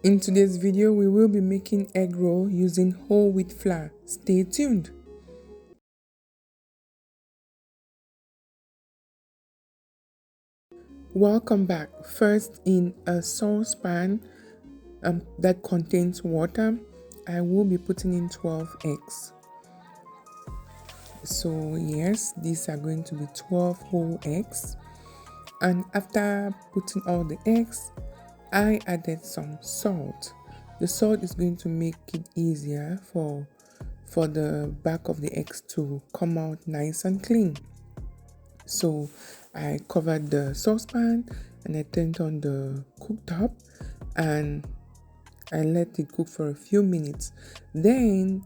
In today's video, we will be making egg roll using whole wheat flour. Stay tuned. Welcome back. First, in a saucepan that contains water, I will be putting in 12 eggs. So yes, these are going to be 12 whole eggs. And after putting all the eggs, I added some salt. The salt is going to make it easier for the back of the eggs to come out nice and clean. So I covered the saucepan and I turned on the cooktop and I let it cook for a few minutes. Then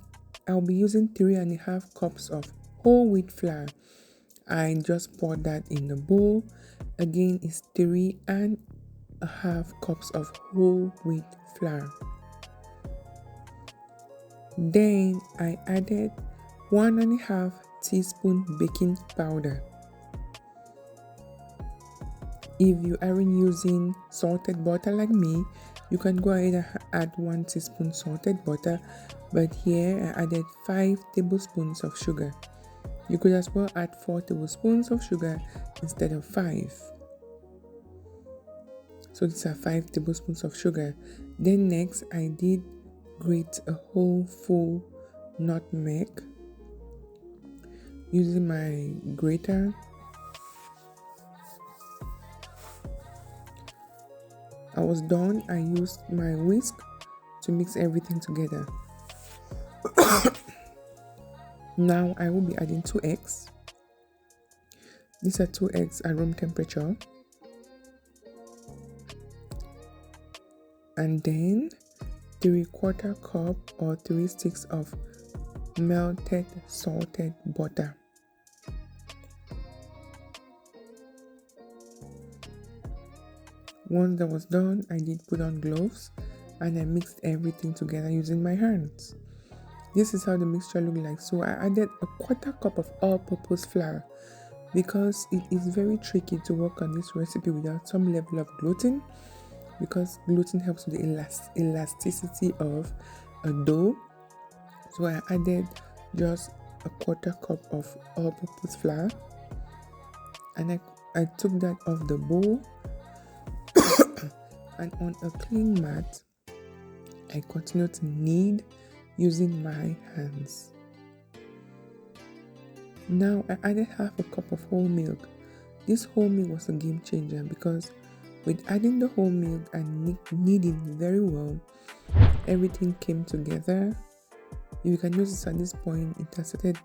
I'll be using 3.5 cups of whole wheat flour. I just poured that in the bowl. Again, it's 3.5 cups of whole wheat flour. Then I added 1.5 teaspoon baking powder. If you aren't using salted butter like me, you can go ahead and add 1 teaspoon salted butter, but here I added 5 tablespoons of sugar. You could as well add 4 tablespoons of sugar instead of 5. So these are 5 tablespoons of sugar. Then next I did grate a whole full nutmeg using my grater. I was done. I used my whisk to mix everything together. Now I will be adding 2 eggs. These are 2 eggs at room temperature. And then 3/4 cup or 3 sticks of melted salted butter. Once that was done, I did put on gloves and I mixed everything together using my hands. This is how the mixture looked like. So I added 1/4 cup of all-purpose flour because it is very tricky to work on this recipe without some level of gluten, because gluten helps with the elasticity of a dough. So I added just 1/4 cup of all-purpose flour and I took that off the bowl and on a clean mat I continued to knead using my hands. Now I added 1/2 cup of whole milk. This whole milk was a game changer because with adding the whole milk and kneading very well, everything came together. You can notice at this point it has started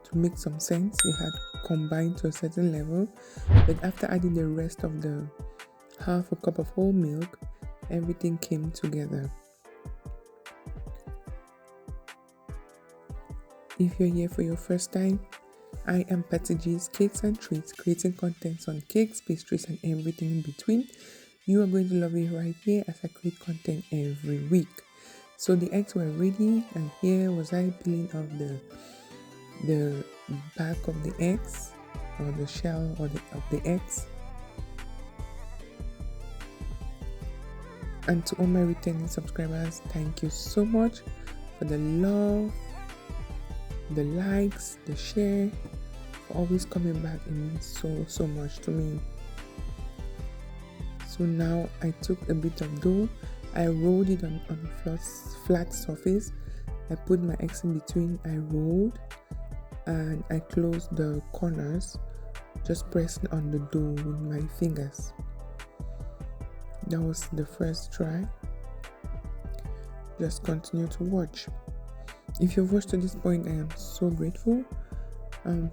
to make some sense. It had combined to a certain level, but after adding the rest of the 1/2 cup of whole milk, everything came together. If you're here for your first time, I am Patty G's Cakes and Treats, creating contents on cakes, pastries, and everything in between. You are going to love it right here as I create content every week. So the eggs were ready, and here was I peeling off the back of the eggs, or the shell of the eggs. And to all my returning subscribers, thank you so much for the love, the likes, the share, for always coming back. It means so much to me. So now I took a bit of dough, I rolled it on a flat surface. I put my eggs in between, I rolled, and I closed the corners, just pressing on the dough with my fingers. That was the first try. Just continue to watch. If you've watched to this point, I am so grateful.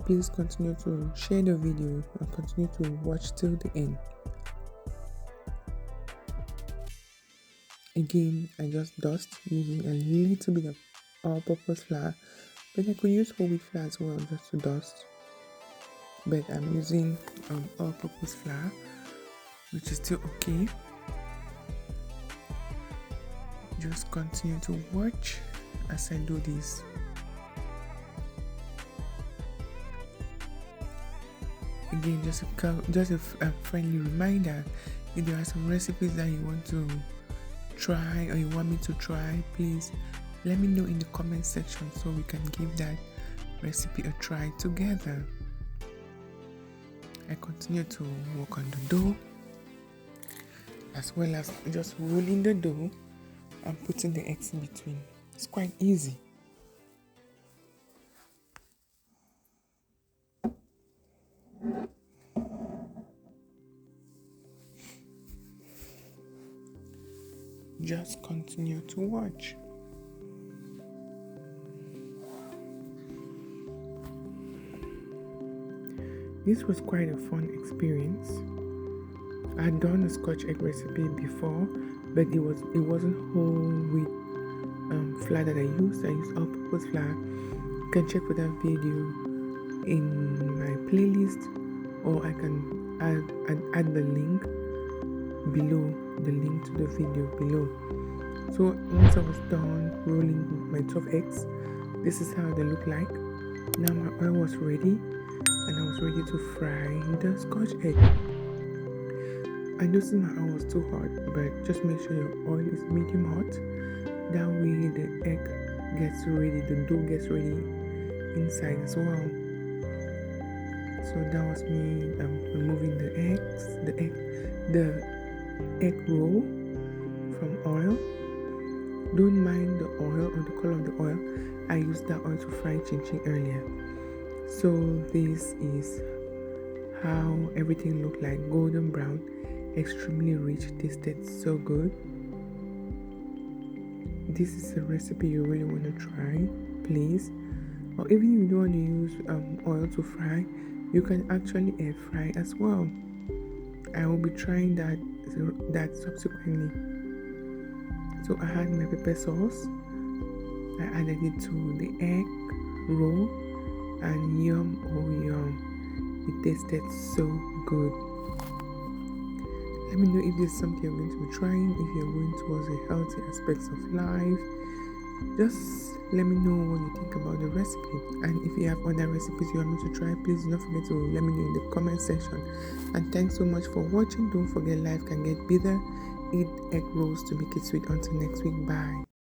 Please continue to share the video and continue to watch till the end. Again, I just dust using a little bit of all-purpose flour, but I could use whole wheat flour as well just to dust. But I'm using all-purpose flour, which is still okay. Just continue to watch as I do this. Again, just a friendly reminder, if there are some recipes that you want to try or you want me to try, please let me know in the comment section so we can give that recipe a try together. I continue to work on the dough as well as just rolling the dough and putting the eggs in between. It's quite easy. Just continue to watch. This was quite a fun experience. I had done a Scotch egg recipe before, but it wasn't whole wheat flour that I used. I used all-purpose flour. You can check for that video in my playlist, or I can add the link below, the link to the video below. So once I was done rolling my 12 eggs, this is how they look like. Now my oil was ready, and I was ready to fry the Scotch egg. I noticed my oil was too hot, but just make sure your oil is medium hot. That way the egg gets ready, the dough gets ready inside as well. So that was me removing the egg roll from oil. Don't mind the oil or the color of the oil. I used that oil to fry chin chin earlier. So this is how everything looked like, golden brown, extremely rich, tasted so good. This is a recipe you really want to try, please. Or even if you don't want to use oil to fry, you can actually air fry as well. I will be trying that subsequently. So I had my pepper sauce. I added it to the egg roll, and yum, oh yum, it tasted so good. Let me know if there's something you're going to be trying, if you're going towards the healthy aspects of life. Just let me know what you think about the recipe, and if you have other recipes you want me to try, please don't forget to let me know in the comment section. And thanks so much for watching. Don't forget, life can get bitter. Eat egg rolls to make it sweet. Until next week, bye.